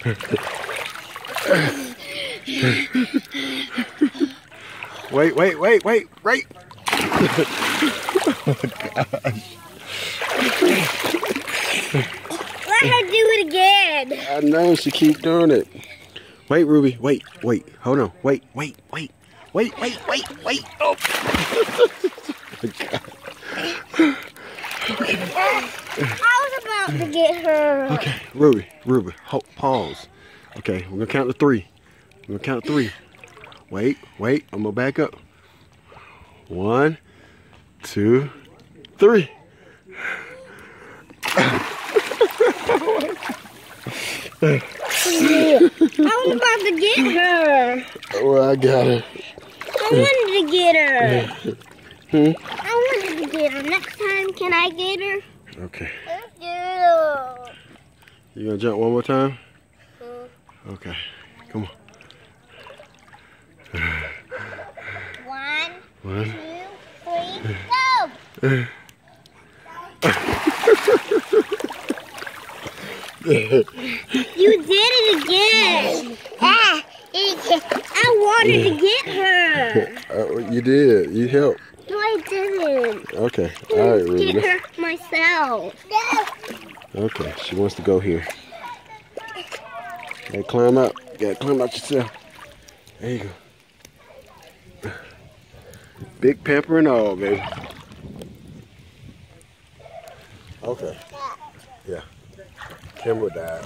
Wait. Oh my gosh. Let her do it again. I know, she keep doing it. Wait, Ruby, wait, hold on, wait. Oh. I was about to get her. Okay, Ruby, pause. Okay, we're gonna count to 3. Wait, I'm gonna back up. 1, 2, 3. I was about to get her. Well, I got her. I wanted to get her. I wanted to get her. Next time, can I get her? Okay. Let's get her. You gonna jump one more time? Okay, come on. 1, 2, 3, go! You did it again. I wanted to get her. You did. You helped. No, I didn't. Okay. All right, Ruby. Get her myself. Okay. She wants to go here. Hey, climb up. You gotta climb out yourself. There you go. Big pamper and all, baby. Okay. Yeah. Kimber died.